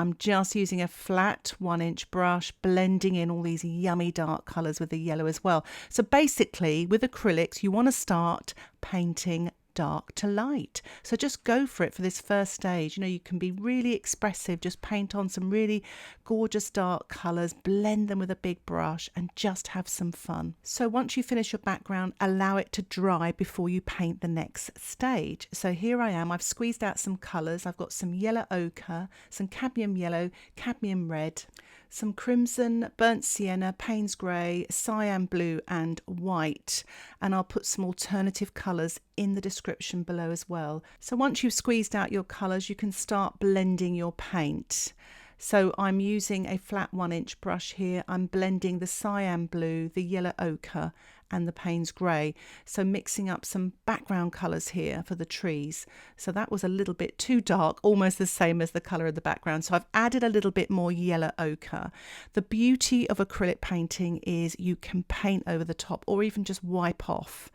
I'm just using a flat 1-inch brush, blending in all these yummy dark colours with the yellow as well. So basically, with acrylics, you want to start painting dark to light. So just go for it for this first stage. You know, you can be really expressive, just paint on some really gorgeous dark colours, blend them with a big brush and just have some fun. So once you finish your background, allow it to dry before you paint the next stage. So here I am, I've squeezed out some colours. I've got some yellow ochre, some cadmium yellow, cadmium red, some crimson, burnt sienna, Paynes grey, cyan blue and white, and I'll put some alternative colours in the description below as well. So once you've squeezed out your colours, you can start blending your paint. So I'm using a flat 1-inch brush here. I'm blending the cyan blue, the yellow ochre and the Paynes grey. So mixing up some background colours here for the trees. So that was a little bit too dark, almost the same as the colour of the background. So I've added a little bit more yellow ochre. The beauty of acrylic painting is you can paint over the top or even just wipe off.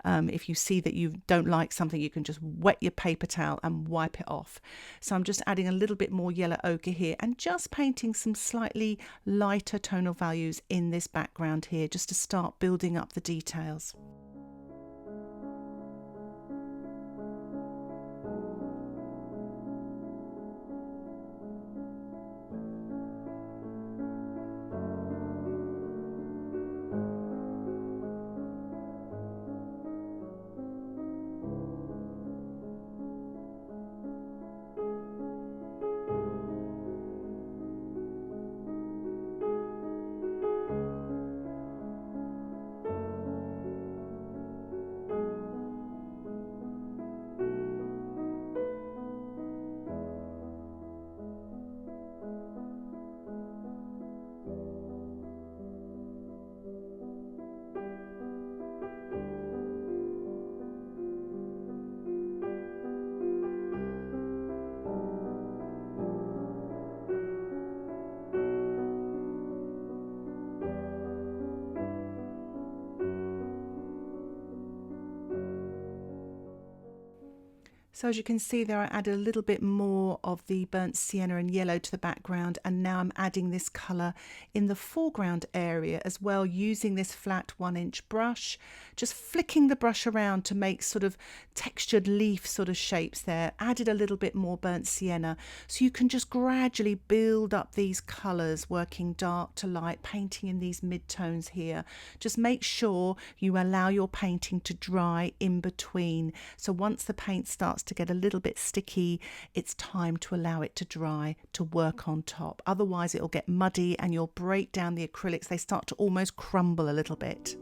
If you see that you don't like something, you can just wet your paper towel and wipe it off. So I'm just adding a little bit more yellow ochre here and just painting some slightly lighter tonal values in this background here, just to start building up the details. So as you can see there, I added a little bit more of the burnt sienna and yellow to the background, and now I'm adding this colour in the foreground area as well, using this flat 1-inch brush, just flicking the brush around to make sort of textured leaf sort of shapes there. Added a little bit more burnt sienna, so you can just gradually build up these colours, working dark to light, painting in these mid-tones here. Just make sure you allow your painting to dry in between. So once the paint starts to get a little bit sticky, it's time to allow it to dry to work on top. Otherwise it'll get muddy and you'll break down the acrylics. They start to almost crumble a little bit.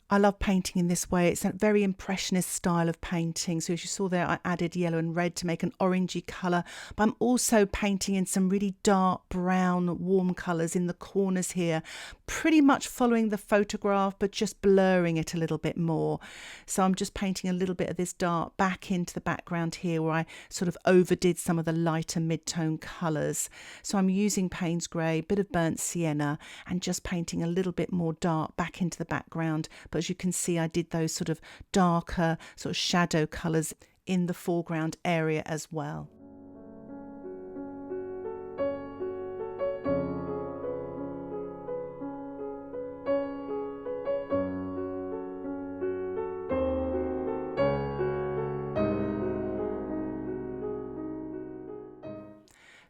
I love painting in this way. It's a very impressionist style of painting. So as you saw there, I added yellow and red to make an orangey colour, but I'm also painting in some really dark brown warm colours in the corners here, pretty much following the photograph but just blurring it a little bit more. So I'm just painting a little bit of this dark back into the background here where I sort of overdid some of the lighter mid-tone colours. So I'm using Paynes grey, bit of burnt sienna, and just painting a little bit more dark back into the background. But as you can see, I did those sort of darker sort of shadow colours in the foreground area as well.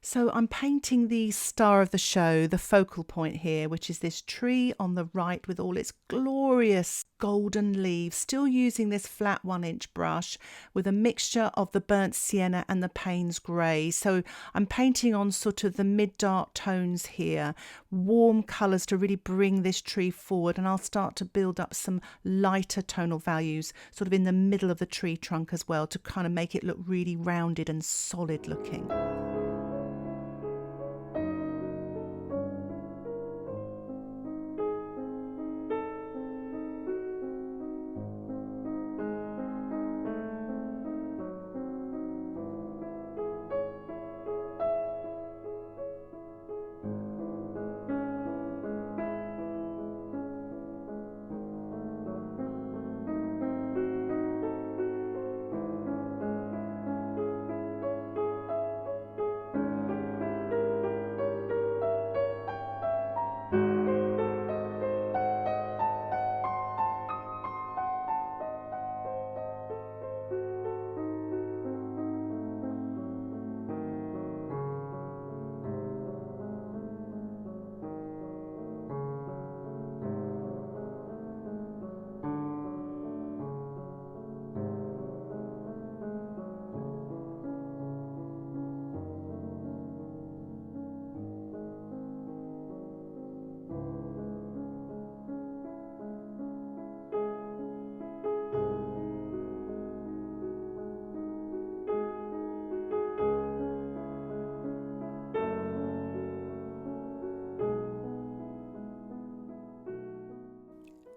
So I'm painting the star of the show, the focal point here, which is this tree on the right with all its glorious golden leaves, still using this flat 1-inch brush with a mixture of the burnt sienna and the Paynes grey. So I'm painting on sort of the mid-dark tones here, warm colours to really bring this tree forward, and I'll start to build up some lighter tonal values sort of in the middle of the tree trunk as well to kind of make it look really rounded and solid looking.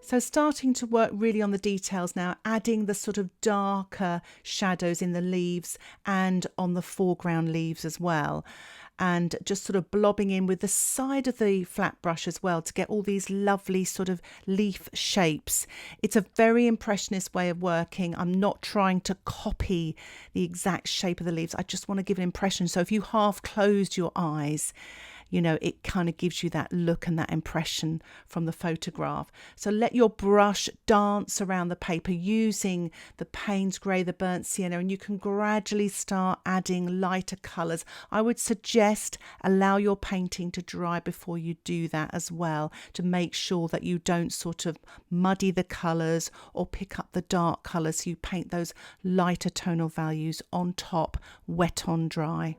So starting to work really on the details now, adding the sort of darker shadows in the leaves and on the foreground leaves as well. And just sort of blobbing in with the side of the flat brush as well to get all these lovely sort of leaf shapes. It's a very impressionist way of working. I'm not trying to copy the exact shape of the leaves. I just want to give an impression. So if you half closed your eyes, you know, it kind of gives you that look and that impression from the photograph. So let your brush dance around the paper using the Paynes grey, the burnt sienna, and you can gradually start adding lighter colours. I would suggest allow your painting to dry before you do that as well, to make sure that you don't sort of muddy the colours or pick up the dark colours. So you paint those lighter tonal values on top, wet on dry.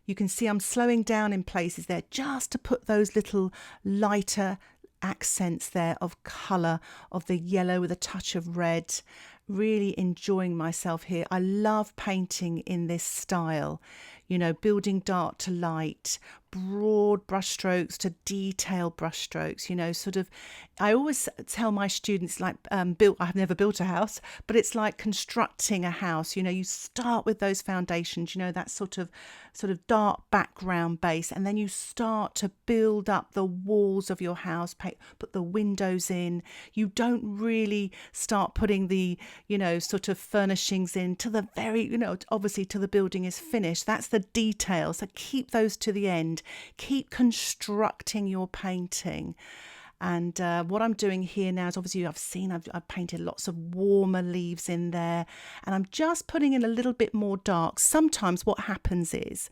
You can see I'm slowing down in places there just to put those little lighter accents there of colour, of the yellow with a touch of red. Really enjoying myself here. I love painting in this style, you know, building dark to light, broad brush strokes to detailed brush strokes, you know, sort of. I always tell my students, like, I've never built a house, but it's like constructing a house. You know, you start with those foundations, you know, that sort of dark background base, and then you start to build up the walls of your house, put the windows in. You don't really start putting the, you know, sort of furnishings in to the very, you know, obviously till the building is finished. That's the detail. So keep those to the end. Keep constructing your painting. And what I'm doing here now is, obviously I've painted lots of warmer leaves in there, and I'm just putting in a little bit more dark. Sometimes what happens is,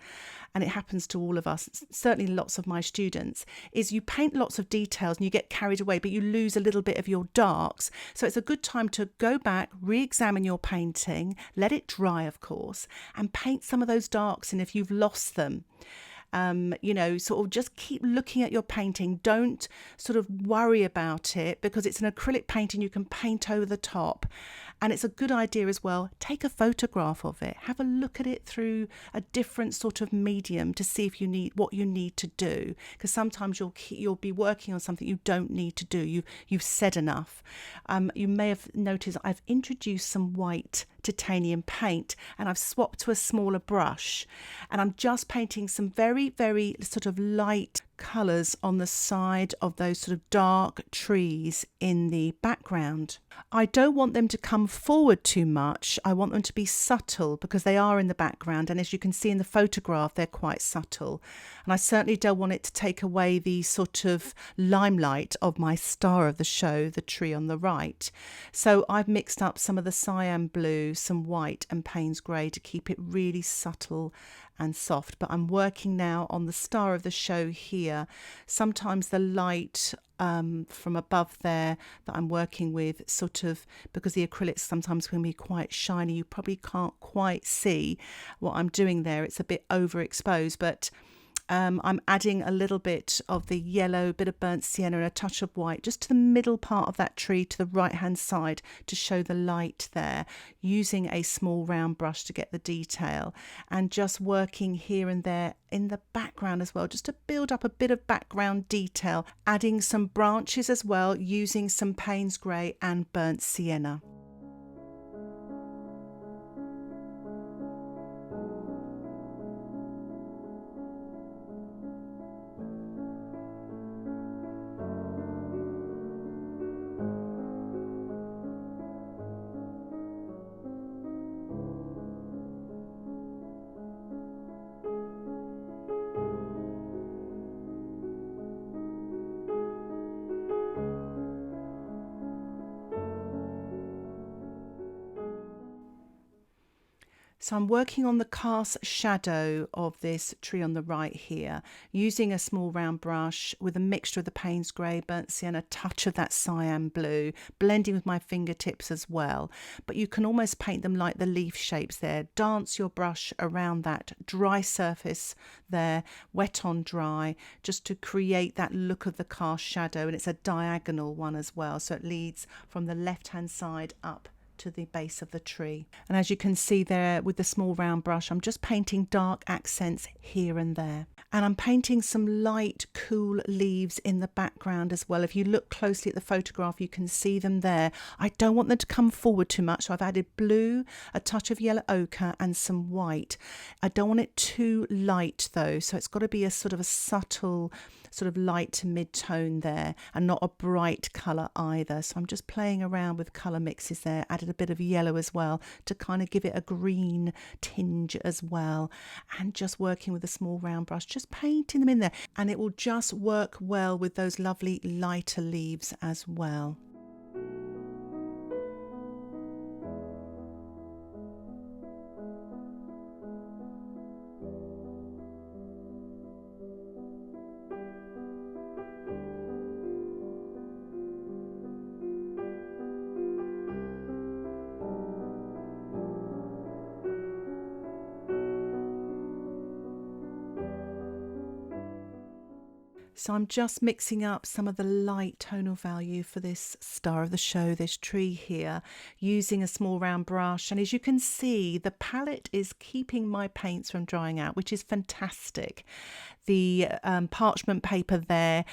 and it happens to all of us, certainly lots of my students, is you paint lots of details and you get carried away, but you lose a little bit of your darks. So it's a good time to go back, re-examine your painting, let it dry, of course, and paint some of those darks in if you've lost them. You know, sort of just keep looking at your painting. Don't sort of worry about it, because it's an acrylic painting. You can paint over the top. And it's a good idea as well. Take a photograph of it. Have a look at it through a different sort of medium to see if you need what you need to do. Because sometimes you'll be working on something you don't need to do. You've said enough. You may have noticed I've introduced some white titanium paint, and I've swapped to a smaller brush, and I'm just painting some very, very sort of light colours on the side of those sort of dark trees in the background. I don't want them to come forward too much. I want them to be subtle, because they are in the background, and as you can see in the photograph, they're quite subtle. And I certainly don't want it to take away the sort of limelight of my star of the show, the tree on the right. So I've mixed up some of the cyan blue, some white and Paynes grey to keep it really subtle and soft. But I'm working now on the star of the show here. Sometimes the light from above there that I'm working with, sort of, because the acrylics sometimes can be quite shiny, you probably can't quite see what I'm doing there. It's a bit overexposed, but I'm adding a little bit of the yellow, bit of burnt sienna and a touch of white just to the middle part of that tree, to the right hand side, to show the light there, using a small round brush to get the detail, and just working here and there in the background as well, just to build up a bit of background detail, adding some branches as well, using some Paynes grey and burnt sienna. So I'm working on the cast shadow of this tree on the right here, using a small round brush with a mixture of the Paynes grey, burnt sienna, a touch of that cyan blue, blending with my fingertips as well. But you can almost paint them like the leaf shapes there. Dance your brush around that dry surface there, wet on dry, just to create that look of the cast shadow. And it's a diagonal one as well, so it leads from the left hand side up to the base of the tree. And as you can see there with the small round brush, I'm just painting dark accents here and there. And I'm painting some light, cool leaves in the background as well. If you look closely at the photograph, you can see them there. I don't want them to come forward too much, so I've added blue, a touch of yellow ochre and some white. I don't want it too light though, so it's got to be a sort of a subtle sort of light to mid-tone there, and not a bright colour either. So I'm just playing around with colour mixes there, added a bit of yellow as well to kind of give it a green tinge as well, and just working with a small round brush, just painting them in there, and it will just work well with those lovely lighter leaves as well. So I'm just mixing up some of the light tonal value for this star of the show, this tree here, using a small round brush. And as you can see, the palette is keeping my paints from drying out, which is fantastic. The parchment paper there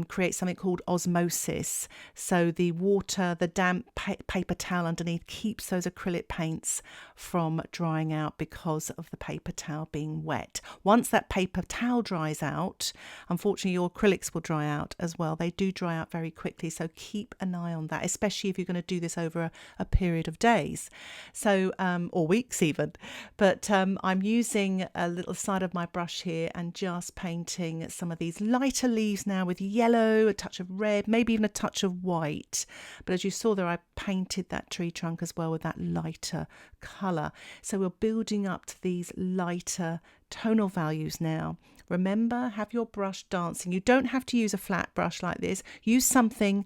creates something called osmosis. So the water, the damp paper towel underneath keeps those acrylic paints from drying out because of the paper towel being wet. Once that paper towel dries out, unfortunately your acrylics will dry out as well. They do dry out very quickly, so keep an eye on that, especially if you're going to do this over a period of days, so or weeks even. But I'm using a little side of my brush here and just painting some of these lighter leaves now with yellow, a touch of red, maybe even a touch of white. But as you saw there, I painted that tree trunk as well with that lighter colour. So we're building up to these lighter tonal values now. Remember, have your brush dancing. You don't have to use a flat brush like this. Use something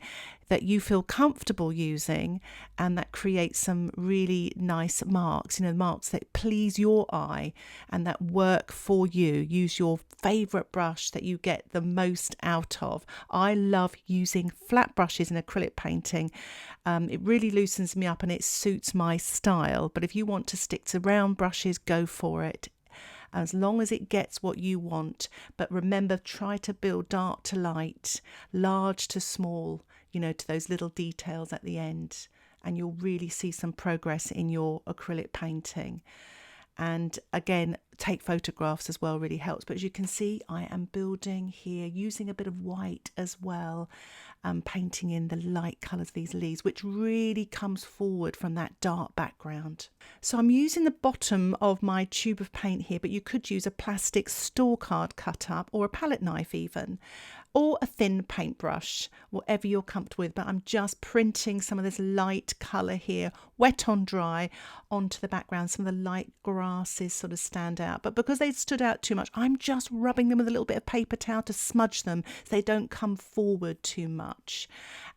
that you feel comfortable using and that creates some really nice marks, marks that please your eye and that work for you. Use your favourite brush that you get the most out of. I love using flat brushes in acrylic painting. It really loosens me up and it suits my style. But if you want to stick to round brushes, go for it, as long as it gets what you want. But remember, try to build dark to light, large to small, to those little details at the end, and you'll really see some progress in your acrylic painting. And again, take photographs as well, really helps. But as you can see, I am building here using a bit of white as well, painting in the light colours of these leaves, which really comes forward from that dark background. So I'm using the bottom of my tube of paint here, but you could use a plastic store card cut up or a palette knife even, or a thin paintbrush, whatever you're comfortable with. But I'm just printing some of this light colour here, wet on dry, onto the background. Some of the light grasses sort of stand out, but because they stood out too much, I'm just rubbing them with a little bit of paper towel to smudge them so they don't come forward too much.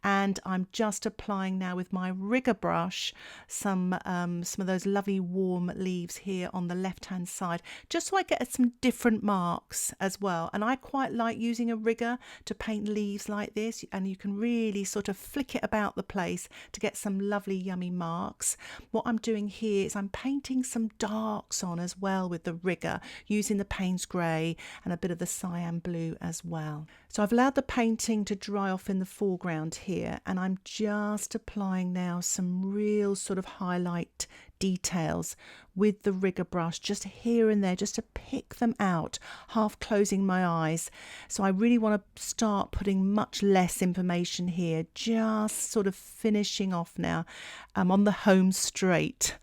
And I'm just applying now with my rigger brush some of those lovely warm leaves here on the left hand side, just so I get some different marks as well. And I quite like using a rigger to paint leaves like this, and you can really sort of flick it about the place to get some lovely yummy marks. What I'm doing here is I'm painting some darks on as well with the rigger, using the Paynes grey and a bit of the cyan blue as well. So I've allowed the painting to dry off in the foreground here, and I'm just applying now some real sort of highlight details with the rigger brush, just here and there, just to pick them out, half closing my eyes. So I really want to start putting much less information here, just sort of finishing off now. I'm on the home straight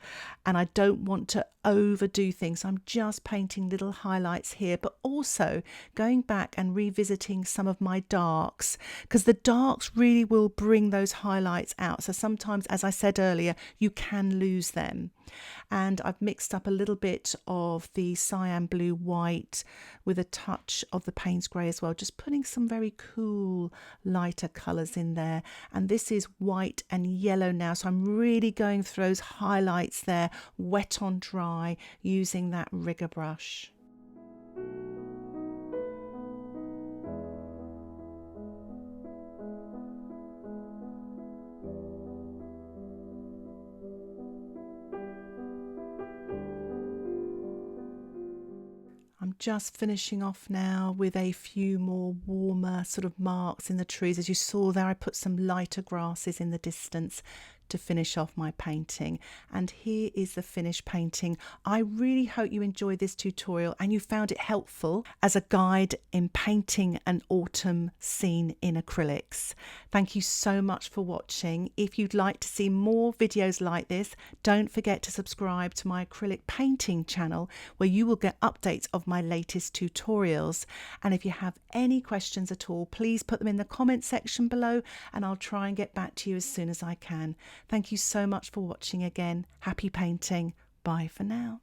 and I don't want to overdo things. I'm just painting little highlights here, but also going back and revisiting some of my darks, because the darks really will bring those highlights out. So sometimes, as I said earlier, you can lose them. And I've mixed up a little bit of the cyan blue white with a touch of the Paynes grey as well, just putting some very cool lighter colours in there. And this is white and yellow now, so I'm really going through those highlights there, wet on dry, using that rigger brush. I'm just finishing off now with a few more warmer sort of marks in the trees. As you saw there, I put some lighter grasses in the distance to finish off my painting. And here is the finished painting. I really hope you enjoyed this tutorial and you found it helpful as a guide in painting an autumn scene in acrylics. Thank you so much for watching. If you'd like to see more videos like this, don't forget to subscribe to my acrylic painting channel, where you will get updates of my latest tutorials. And if you have any questions at all, please put them in the comment section below and I'll try and get back to you as soon as I can. Thank you so much for watching again. Happy painting. Bye for now.